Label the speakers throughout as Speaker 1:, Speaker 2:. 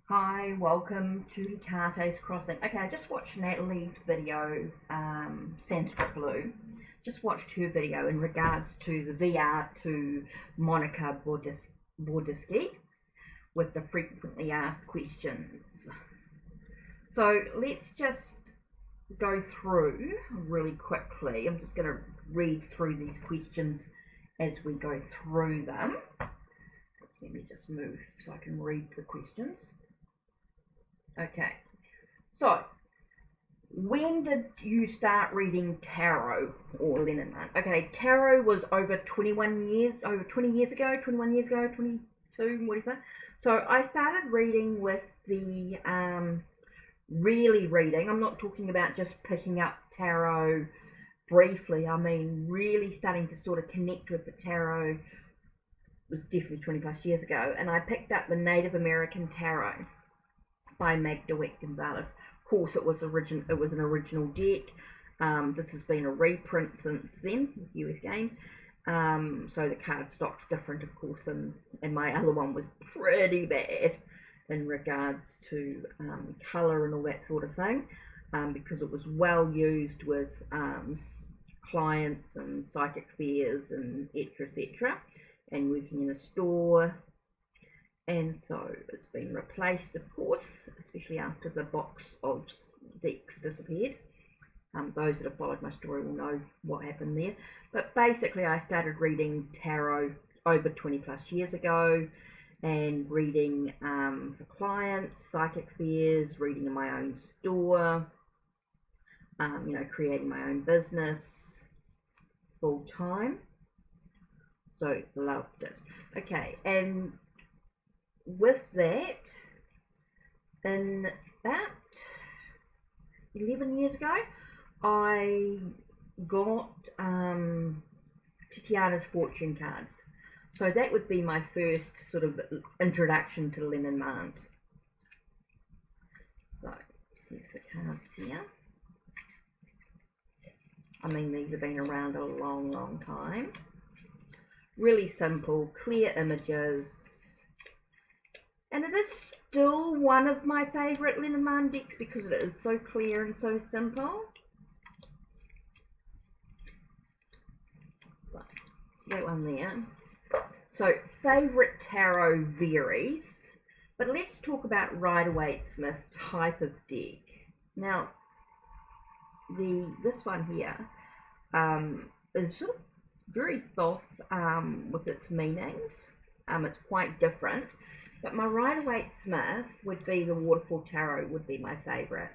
Speaker 1: Hi, welcome to HeKate's Crossing. Okay, I just watched Natalie's video, Sanskrit Blue. Just watched her video in regards to the VR to Monica Bodirsky with the frequently asked questions. So let's just go through really quickly. I'm just going to read through these questions as we go through them. Let me just move so I can read the questions. Okay, so when did you start reading tarot or Lenormand? Okay, tarot was over 20 years ago, 22, whatever. So I started reading with the, really reading. I'm not talking about just picking up tarot briefly. I mean, really starting to sort of connect with the tarot was definitely 20 plus years ago. And I picked up the Native American Tarot by Magda Gonzalez. Of course, it was an original deck. This has been a reprint since then with US Games. So the card stock's different, of course, and my other one was pretty bad in regards to colour and all that sort of thing, because it was well used with clients and psychic fairs and etc. and working in a store. And so it's been replaced, of course, especially after the box of decks disappeared. Those that have followed my story will know what happened there. But basically I started reading tarot over 20 plus years ago, and reading for clients, psychic fairs, reading in my own store, creating my own business full time. So loved it. Okay, and with that, in about 11 years ago, I got Titiana's fortune cards. So that would be my first sort of introduction to Lenormand. So here's the cards here. I mean, these have been around a long time. Really simple, clear images. And it is still one of my favourite Lenormand decks because it is so clear and so simple. That one there. So, favourite tarot varies, but let's talk about Rider-Waite-Smith type of deck. Now, this one here is sort of very thoth with its meanings. It's quite different. But my Rider-Waite-Smith would be the Waterfall Tarot, would be my favourite.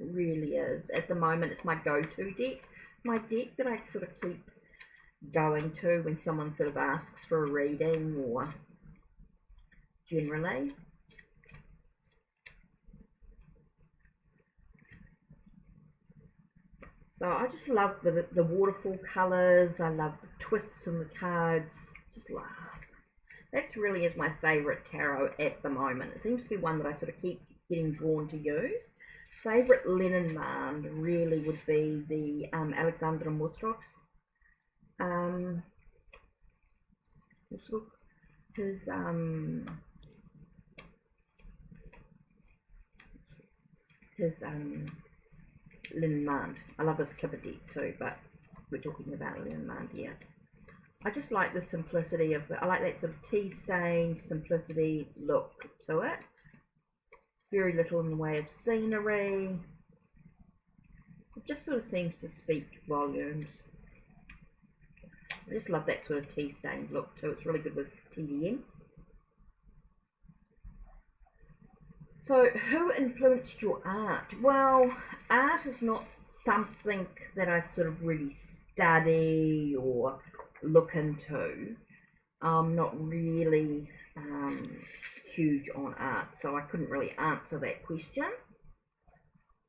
Speaker 1: It really is. At the moment, it's my go-to deck. My deck that I sort of keep going to when someone sort of asks for a reading or generally. So I just love the waterfall colours. I love the twists in the cards. Just love. That really is my favourite tarot at the moment. It seems to be one that I sort of keep getting drawn to use. Favourite Lenormand really would be the Alexander Mostrops. His Lenormand. I love his Kipper deck too, but we're talking about Lenormand here. I just like the simplicity of it. I like that sort of tea stained simplicity look to it. Very little in the way of scenery. It just sort of seems to speak volumes. I just love that sort of tea stained look too. It's really good with TDM. So, who influenced your art? Well, art is not something that I sort of really study or look into. I'm not really huge on art, so I couldn't really answer that question.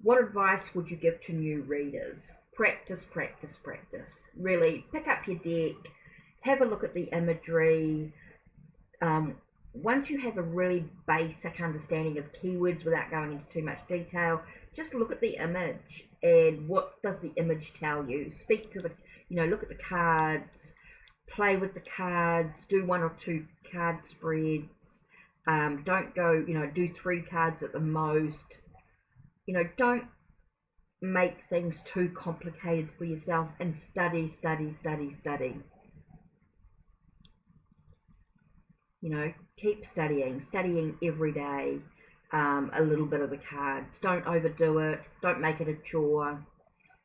Speaker 1: What advice would you give to new readers? Practice, practice, practice. Really, pick up your deck, have a look at the imagery. Once you have a really basic understanding of keywords without going into too much detail, just look at the image and what does the image tell you. Speak to the, look at the cards, play with the cards, do one or two card spreads, Don't go, do 3 cards at the most. Don't make things too complicated for yourself, and study. Keep studying every day, a little bit of the cards. Don't overdo it. Don't make it a chore.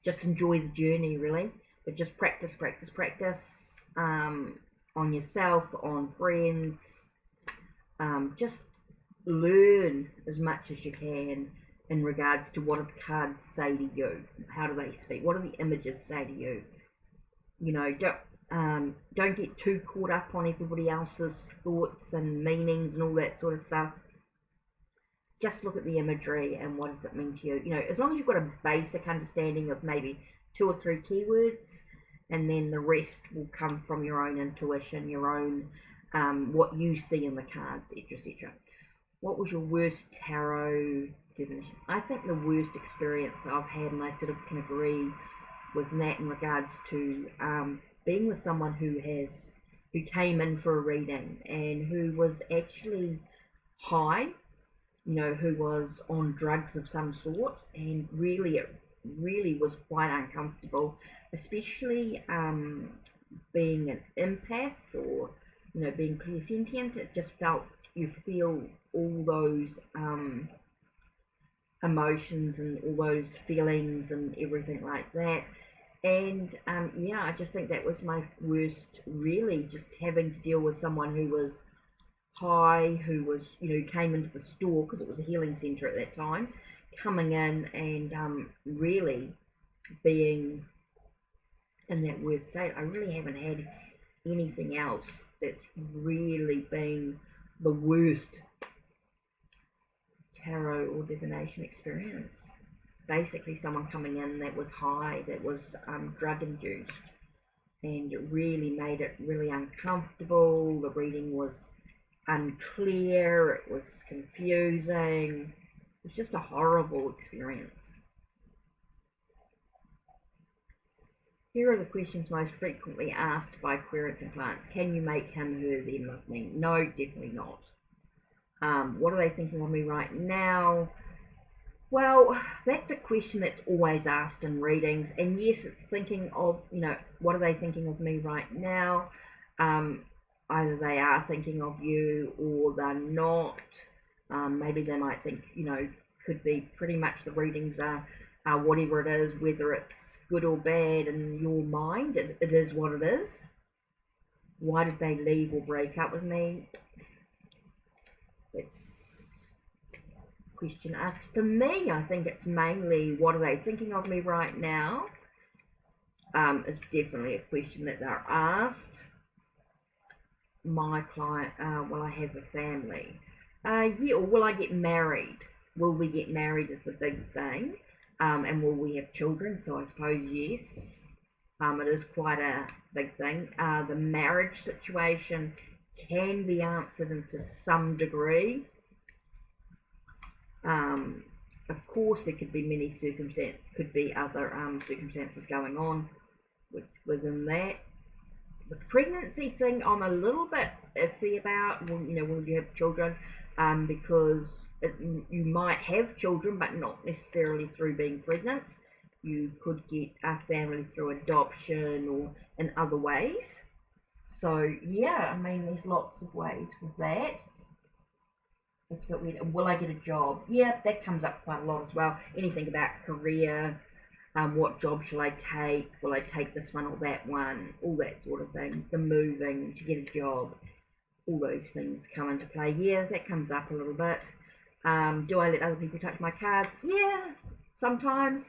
Speaker 1: Just enjoy the journey, really. But just practice on yourself, on friends. Just learn as much as you can in regards to what do the cards say to you. How do they speak? What do the images say to you? Don't get too caught up on everybody else's thoughts and meanings and all that sort of stuff. Just look at the imagery and what does it mean to you. As long as you've got a basic understanding of maybe 2 or 3 keywords, and then the rest will come from your own intuition, your own what you see in the cards, etc. What was your worst tarot divination? I think the worst experience I've had, and I sort of can agree with Nat in regards to being with someone who came in for a reading and who was actually high, who was on drugs of some sort, and it really was quite uncomfortable, especially being an empath or being clairsentient. It just felt, you feel all those emotions and all those feelings and everything like that. And yeah, I just think that was my worst, really, just having to deal with someone who was high, who was, came into the store, because it was a healing centre at that time, coming in and really being in that worst state. I really haven't had anything else that's really been the worst tarot or divination experience. Basically someone coming in that was high, that was drug induced, and it really made it really uncomfortable. The reading was unclear, it was confusing. It was just a horrible experience. Here are the questions most frequently asked by querents and clients. Can you make him, her, them love me? No, definitely not. What are they thinking of me right now? Well, that's a question that's always asked in readings, and yes, it's thinking of, what are they thinking of me right now? Either they are thinking of you or they're not. Maybe they might think, could be pretty much the readings are whatever it is, whether it's good or bad in your mind, it is what it is. Why did they leave or break up with me? It's a question asked. For me, I think it's mainly, what are they thinking of me right now? It's definitely a question that they're asked. My client, will I have a family? Yeah, or will I get married? Will we get married is the big thing. And will we have children? So I suppose yes. It is quite a big thing. The marriage situation can be answered into some degree. Of course, there could be many circumstances, could be other circumstances going on within that. The pregnancy thing, I'm a little bit iffy about. Will you have children? Because you might have children, but not necessarily through being pregnant. You could get a family through adoption or in other ways. So yeah, I mean, there's lots of ways with that. It's a bit weird. Will I get a job? Yeah, that comes up quite a lot as well. Anything about career, what job shall I take? Will I take this one or that one? All that sort of thing. The moving to get a job. All those things come into play. Yeah, that comes up a little bit. Do I let other people touch my cards? Yeah, sometimes.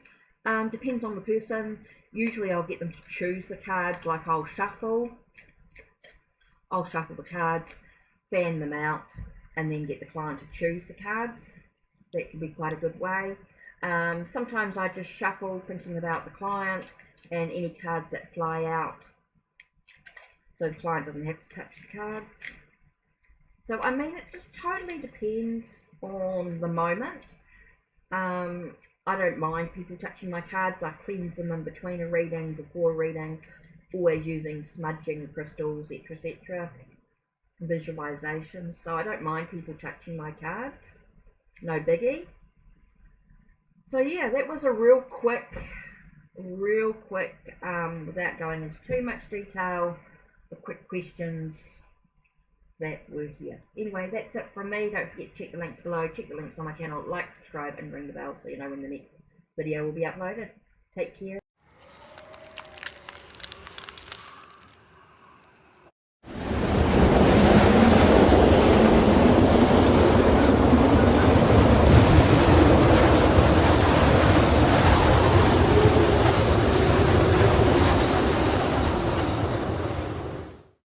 Speaker 1: Depends on the person. Usually I'll get them to choose the cards, like I'll shuffle the cards, fan them out, and then get the client to choose the cards. That can be quite a good way. Sometimes I just shuffle thinking about the client and any cards that fly out, so the client doesn't have to touch the cards. So I mean, it just totally depends on the moment. I don't mind people touching my cards. I cleanse them in between a reading, before a reading, always using smudging crystals, etc. visualizations, so I don't mind people touching my cards, no biggie. So yeah, that was a real quick, without going into too much detail, the quick questions that were here. Anyway, that's it from me. Don't forget to check the links below, check the links on my channel, like, subscribe and ring the bell so you know when the next video will be uploaded. Take care.